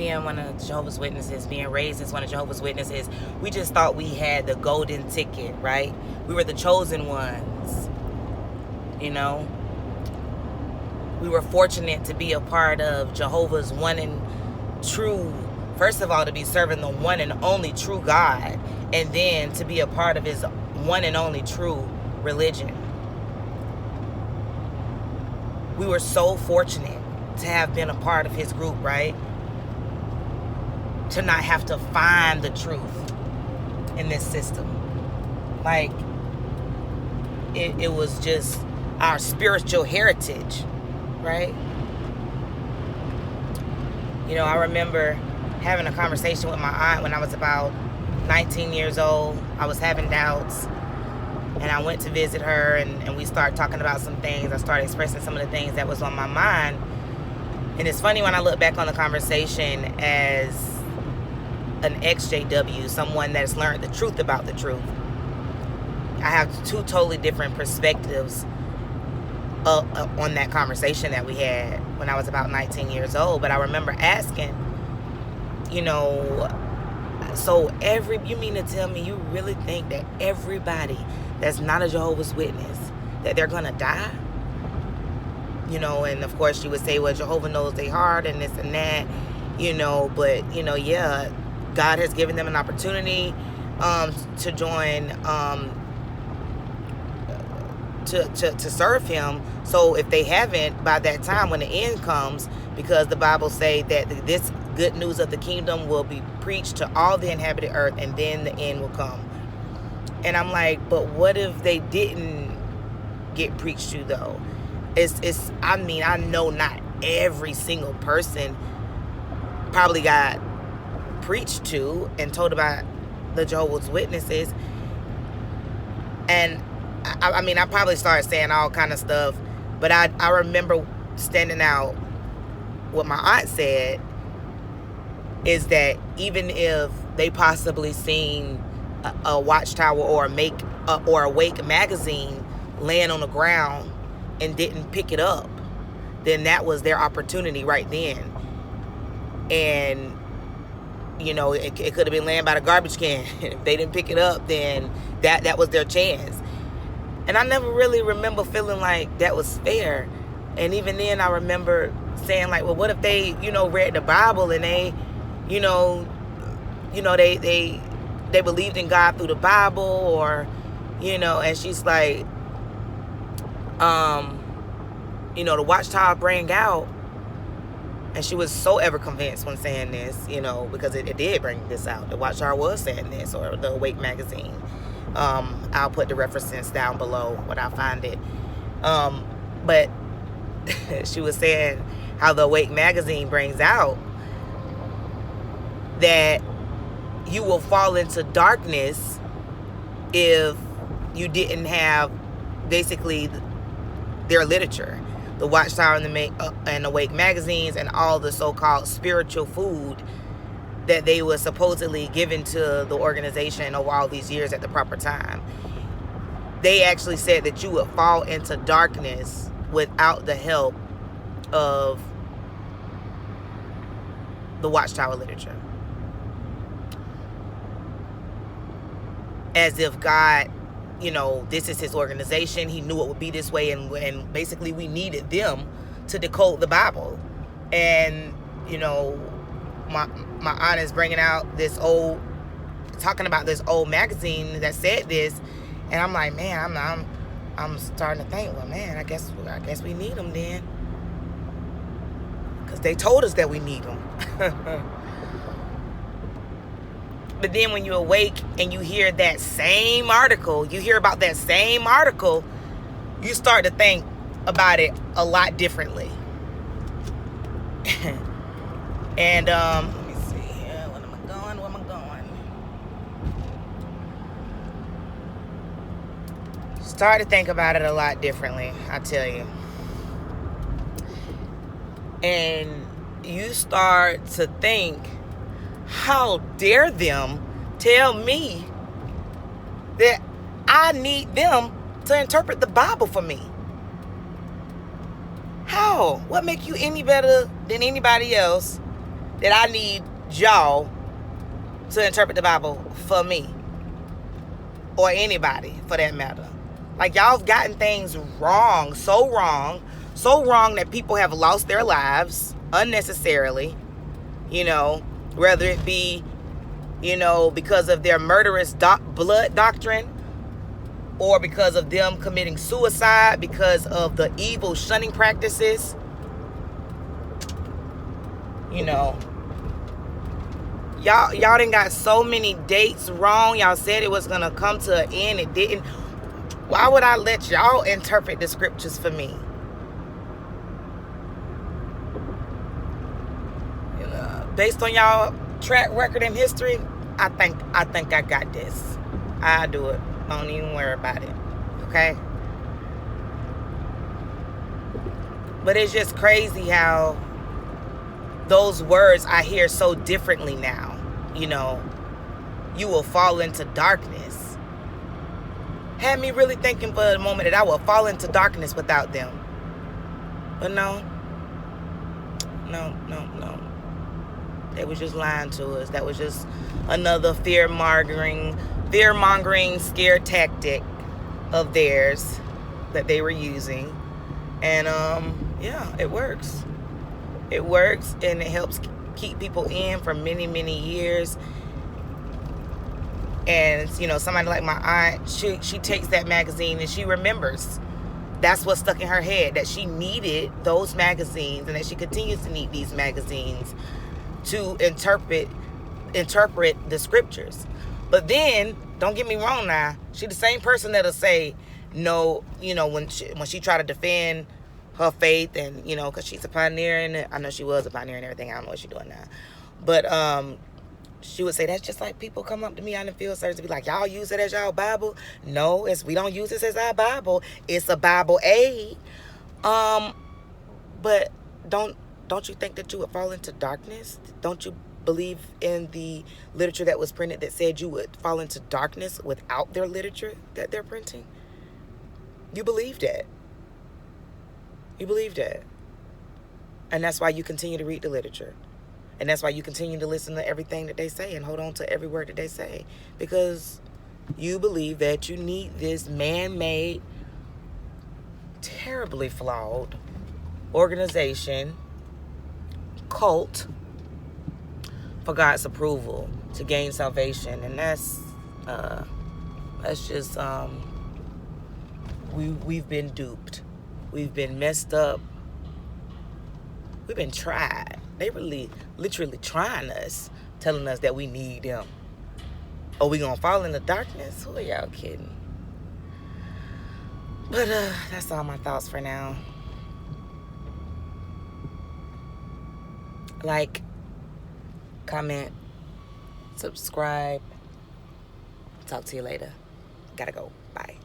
being one of Jehovah's Witnesses, being raised as one of Jehovah's Witnesses, we just thought we had the golden ticket, right? We were the chosen ones, you know? We were fortunate to be a part of Jehovah's one and true, first of all, to be serving the one and only true God, and then to be a part of his one and only true religion. We were so fortunate to have been a part of his group, right? To not have to find the truth in this system. Like, it was just our spiritual heritage, right? You know, I remember having a conversation with my aunt when I was about 19 years old. I was having doubts, and I went to visit her, and we started talking about some things. I started expressing some of the things that was on my mind. And it's funny when I look back on the conversation as an Exjw, someone that's learned the truth about the truth. I have two totally different perspectives on that conversation that we had when I was about 19 years old. But I remember asking, you know, so you mean to tell me you really think that everybody that's not a Jehovah's Witness, that they're gonna die? You know, and of course she would say, well, Jehovah knows their heart and this and that, you know, but, you know, yeah, God has given them an opportunity to join, to serve him. So if they haven't, by that time when the end comes, because the Bible say that this good news of the kingdom will be preached to all the inhabited earth, and then the end will come. And I'm like, but what if they didn't get preached to, though? I mean, I know not every single person probably got preached to and told about the Jehovah's Witnesses. And I mean, I probably started saying all kind of stuff, but I remember standing out. What my aunt said is that even if they possibly seen a Watchtower or a Awake magazine laying on the ground and didn't pick it up, then that was their opportunity right then. And, you know, it could have been laying by the garbage can. If they didn't pick it up, then that was their chance. And I never really remember feeling like that was fair. And even then I remember saying, like, well, what if they, you know, read the Bible and they, you know, they believed in God through the Bible, or, you know, and she's like, you know, the Watchtower bring out, and she was so ever convinced when saying this, you know, because it did bring this out. The Watchtower was saying this, or the Awake magazine. I'll put the references down below when I find it. But she was saying how the Awake magazine brings out that you will fall into darkness if you didn't have basically their literature, the Watchtower and Awake magazines, and all the so-called spiritual food that they were supposedly given to the organization over all these years at the proper time. They actually said that you would fall into darkness without the help of the Watchtower literature. As if God, you know, this is his organization. He knew it would be this way, and basically we needed them to decode the Bible. And, you know, my aunt is bringing out talking about this old magazine that said this, and I'm like, man, I'm starting to think, well, man, I guess we need them then, because they told us that we need them. But then when you awake and you hear that same article, you hear about that same article, you start to think about it a lot differently. And let me see here. Where am I going? Start to think about it a lot differently, I tell you. And you start to think, how dare them tell me that I need them to interpret the Bible for me? How? What make you any better than anybody else that I need y'all to interpret the Bible for me. Or anybody, for that matter. Like, y'all have gotten things wrong. So wrong that people have lost their lives unnecessarily. You know, whether it be, you know, because of their murderous blood doctrine, or because of them committing suicide, because of the evil shunning practices. You know, y'all done got so many dates wrong. Y'all said it was gonna come to an end. It didn't. Why would I let y'all interpret the scriptures for me? You know, based on y'all track record and history, I think I got this. I'll do it. Don't even worry about it. Okay? But it's just crazy how those words I hear so differently now. You know, you will fall into darkness. Had me really thinking for a moment that I will fall into darkness without them. But no. They was just lying to us. That was just another fear-mongering scare tactic of theirs that they were using. And yeah, it works. It works, and it helps keep people in for many, many years. And, you know, somebody like my aunt, she takes that magazine and she remembers. That's what stuck in her head, that she needed those magazines, and that she continues to need these magazines to interpret the scriptures. But then, don't get me wrong now, she the same person that'll say no, you know, when she try to defend her faith, and, you know, because she's a pioneer, and I know she was a pioneer and everything. I don't know what she's doing now. But she would say, that's just like people come up to me on the field service to be like, y'all use it as y'all Bible? No, we don't use this as our Bible. It's a Bible aid. But don't you think that you would fall into darkness? Don't you believe in the literature that was printed that said you would fall into darkness without their literature that they're printing? You believe that. You believe that. And that's why you continue to read the literature. And that's why you continue to listen to everything that they say and hold on to every word that they say. Because you believe that you need this man-made, terribly flawed organization, cult, for God's approval to gain salvation. And that's just, we've been duped. We've been messed up. We've been tried. They really, literally trying us, telling us that we need them. Are we gonna fall in the darkness? Who are y'all kidding? But that's all my thoughts for now. Like, comment, subscribe. Talk to you later. Gotta go. Bye.